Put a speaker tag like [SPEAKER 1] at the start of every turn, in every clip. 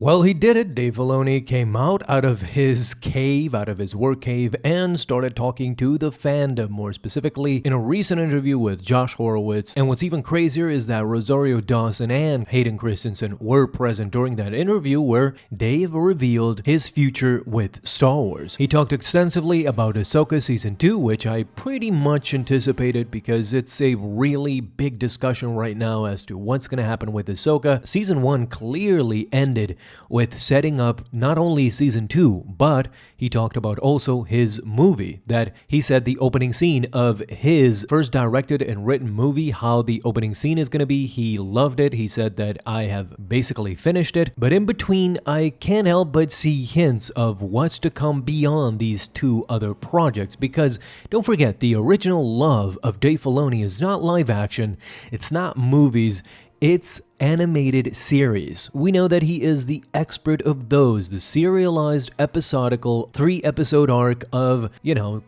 [SPEAKER 1] Well, he did it. Dave Filoni came out of his cave, out of his work cave, and started talking to the fandom, more specifically in a recent interview with Josh Horowitz. And what's even crazier is that Rosario Dawson and Hayden Christensen were present during that interview where Dave revealed his future with Star Wars. He talked extensively about Ahsoka Season 2, which I pretty much anticipated because it's a really big discussion right now as to what's going to happen with Ahsoka. Season 1 clearly ended with setting up not only Season 2, but he talked about also his movie, that he said the opening scene of his first directed and written movie, how the opening scene is going to be. He loved it. He said that I have basically finished it, but in between I can't help but see hints of what's to come beyond these two other projects, because don't forget, the original love of Dave Filoni is not live action, it's not movies, it's animated series. We know that he is the expert of those, the serialized episodical 3-episode arc of,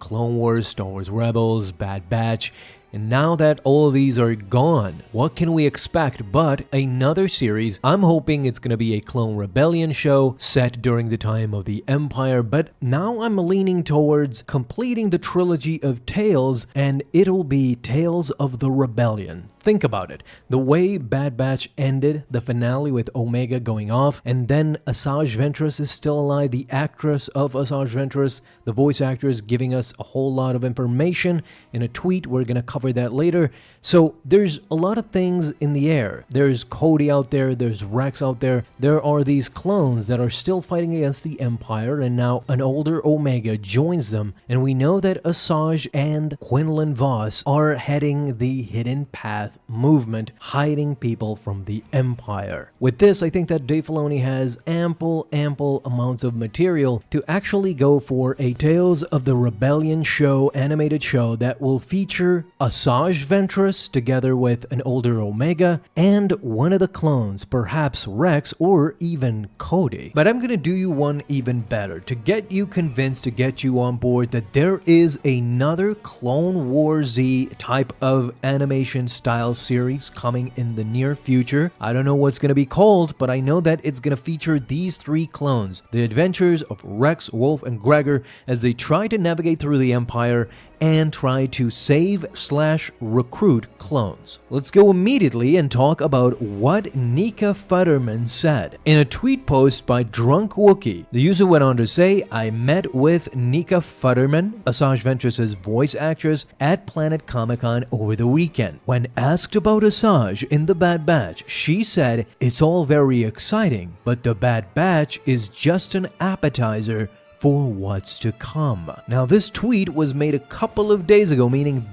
[SPEAKER 1] Clone Wars, Star Wars Rebels, Bad Batch. And now that all of these are gone, what can we expect but another series? I'm hoping it's going to be a Clone Rebellion show set during the time of the Empire, but now I'm leaning towards completing the trilogy of Tales, and it'll be Tales of the Rebellion. Think about it. The way Bad Batch ended, the finale with Omega going off, and then Asajj Ventress is still alive, the actress of Asajj Ventress, the voice actress, giving us a whole lot of information in a tweet. We're going to cover that later. So there's a lot of things in the air. There's Cody out there, there's Rex out there. There are these clones that are still fighting against the Empire, and now an older Omega joins them, and we know that Asajj and Quinlan Vos are heading the Hidden Path movement, hiding people from the Empire. With this, I think that Dave Filoni has ample amounts of material to actually go for a Tales of the Rebellion show, animated show that will feature Asajj Ventress together with an older Omega and one of the clones, perhaps Rex or even Cody. But I'm gonna do you one even better to get you convinced, to get you on board that there is another Clone Wars Z type of animation style series coming in the near future. I don't know what's going to be called, but I know that it's going to feature these 3 clones, the adventures of Rex, Wolf, and Gregor as they try to navigate through the Empire and try to save/recruit clones. Let's go immediately and talk about what Nika Futterman said. In a tweet post by Drunk Wookie, the user went on to say, I met with Nika Futterman, Asajj Ventress' voice actress, at Planet Comic-Con over the weekend. When asked about Asajj in the Bad Batch, she said, it's all very exciting, but the Bad Batch is just an appetizer for what's to come. Now, this tweet was made a couple of days ago, meaning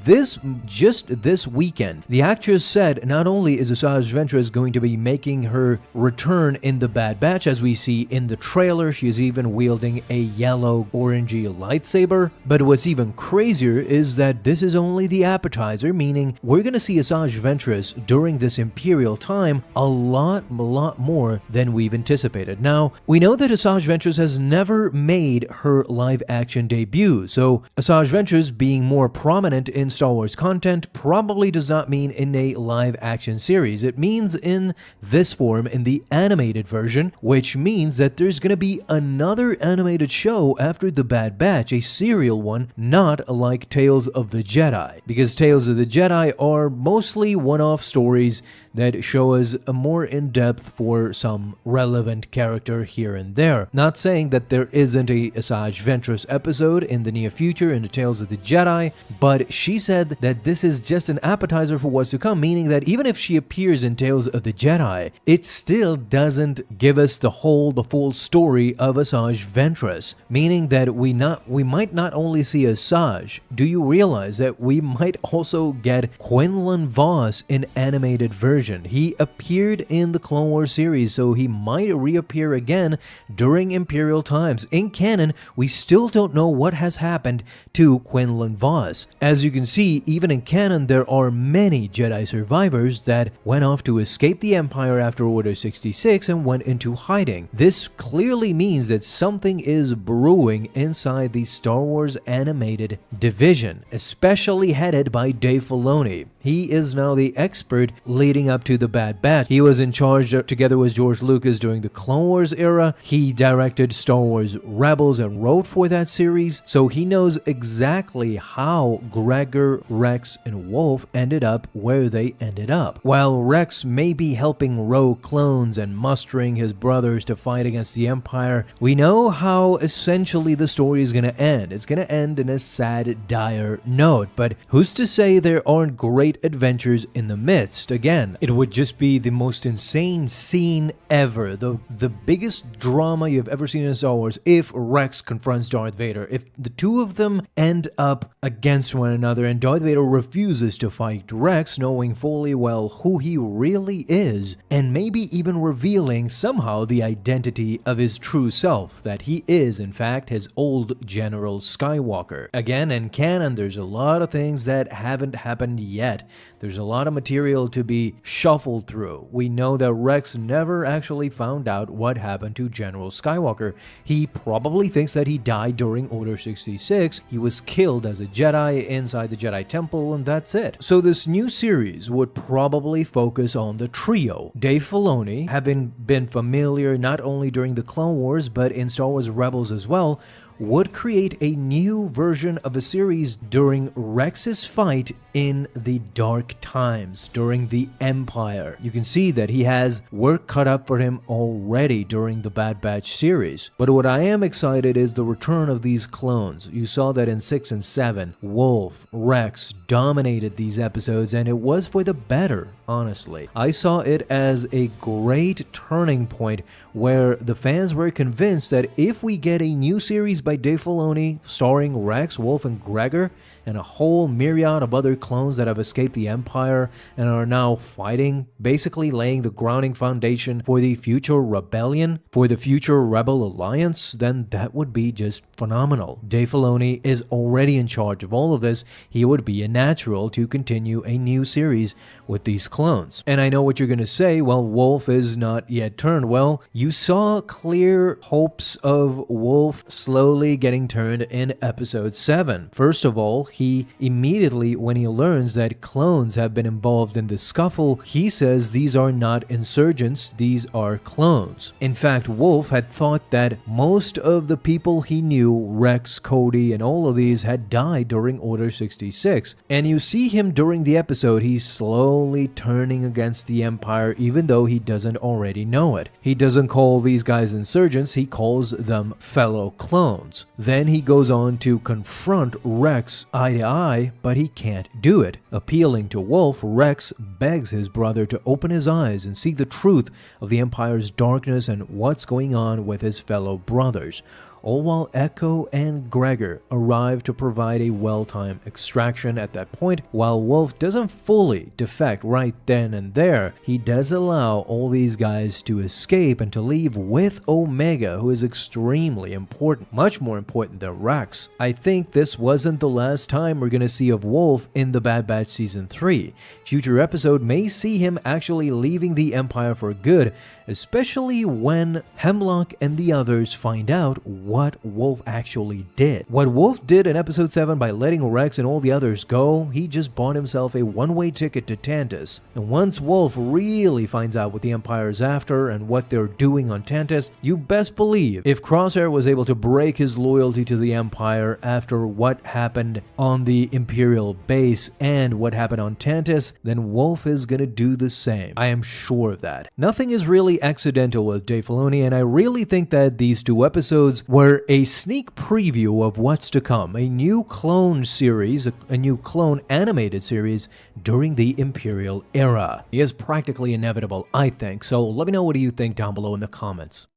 [SPEAKER 1] just this weekend. The actress said not only is Asajj Ventress going to be making her return in the Bad Batch, as we see in the trailer, she is even wielding a yellow orangey lightsaber, but what's even crazier is that this is only the appetizer, meaning we're going to see Asajj Ventress during this Imperial time a lot more than we've anticipated. Now, we know that Asajj Ventress has never made her live-action debut, so Asajj Ventress being more prominent in Star Wars content probably does not mean in a live-action series. It means in this form, in the animated version, which means that there's going to be another animated show after the Bad Batch, a serial one, not like Tales of the Jedi, because Tales of the Jedi are mostly one-off stories that show us a more in-depth for some relevant character here and there. Not saying that there isn't a Asajj Ventress episode in the near future in the Tales of the Jedi, but she said that this is just an appetizer for what's to come, meaning that even if she appears in Tales of the Jedi, it still doesn't give us the full story of Asajj Ventress, meaning that we might not only see Asajj. Do you realize that we might also get Quinlan Vos in animated version? He appeared in the Clone Wars series, so he might reappear again during Imperial times. In canon, we still don't know what has happened to Quinlan Vos. As you can see, even in canon, there are many Jedi survivors that went off to escape the Empire after Order 66 and went into hiding. This clearly means that something is brewing inside the Star Wars animated division, especially headed by Dave Filoni. He is now the expert leading up to the Bad Batch. He was in charge together with George Lucas during the Clone Wars era. He directed Star Wars Rebels and wrote for that series, so he knows exactly how Gregor, Rex, and Wolf ended up where they ended up. While Rex may be helping rogue clones and mustering his brothers to fight against the Empire, we know how essentially the story is going to end. It's going to end in a sad, dire note, but who's to say there aren't great adventures in the midst? Again, it would just be the most insane scene ever, the biggest drama you've ever seen in Star Wars if Rex confronts Darth Vader. If the two of them end up against one another and Darth Vader refuses to fight Rex, knowing fully well who he really is, and maybe even revealing somehow the identity of his true self, that he is in fact his old General Skywalker. Again, in canon, there's a lot of things that haven't happened yet. There's a lot of material to be shuffled through. We know that Rex never actually found out what happened to General Skywalker. He probably thinks that he died during Order 66. He was killed as a Jedi inside the Jedi Temple, and that's it. So this new series would probably focus on the trio. Dave Filoni, having been familiar not only during the Clone Wars but in Star Wars Rebels as well, would create a new version of a series during Rex's fight in the Dark Times, during the Empire. You can see that he has work cut up for him already during the Bad Batch series. But what I am excited is the return of these clones. You saw that in 6 and 7, Wolf, Rex dominated these episodes, and it was for the better, honestly. I saw it as a great turning point where the fans were convinced that if we get a new series by Dave Filoni starring Rex, Wolf, and Gregor, and a whole myriad of other clones that have escaped the Empire and are now fighting, basically laying the grounding foundation for the future rebellion, for the future Rebel Alliance, then that would be just phenomenal. Dave Filoni is already in charge of all of this. He would be a natural to continue a new series with these clones. And I know what you're going to say, well, Wolf is not yet turned. Well, you saw clear hopes of Wolf slowly getting turned in episode 7. First of all, he immediately, when he learns that clones have been involved in the scuffle, he says these are not insurgents, these are clones. In fact, Wolf had thought that most of the people he knew, Rex, Cody, and all of these, had died during Order 66. And you see him during the episode, he's slowly turning against the Empire even though he doesn't already know it. He doesn't call these guys insurgents, he calls them fellow clones. Then he goes on to confront Rex eye to eye, but he can't do it. Appealing to Wolf, Rex begs his brother to open his eyes and see the truth of the Empire's darkness and what's going on with his fellow brothers. All while Echo and Gregor arrive to provide a well-timed extraction at that point. While Wolf doesn't fully defect right then and there, he does allow all these guys to escape and to leave with Omega, who is extremely important, much more important than Rex. I think this wasn't the last time we're gonna see of Wolf in the Bad Batch Season 3. Future episode may see him actually leaving the Empire for good, especially when Hemlock and the others find out what Wolf actually did. What Wolf did in episode 7 by letting Rex and all the others go, he just bought himself a one-way ticket to Tantus. And once Wolf really finds out what the Empire is after and what they're doing on Tantus, you best believe if Crosshair was able to break his loyalty to the Empire after what happened on the Imperial base and what happened on Tantus, then Wolf is gonna do the same. I am sure of that. Nothing is really accidental with Dave Filoni, and I really think that these 2 episodes were a sneak preview of what's to come. A new clone series, a new clone animated series during the Imperial era. It is practically inevitable, I think, so let me know what you think down below in the comments.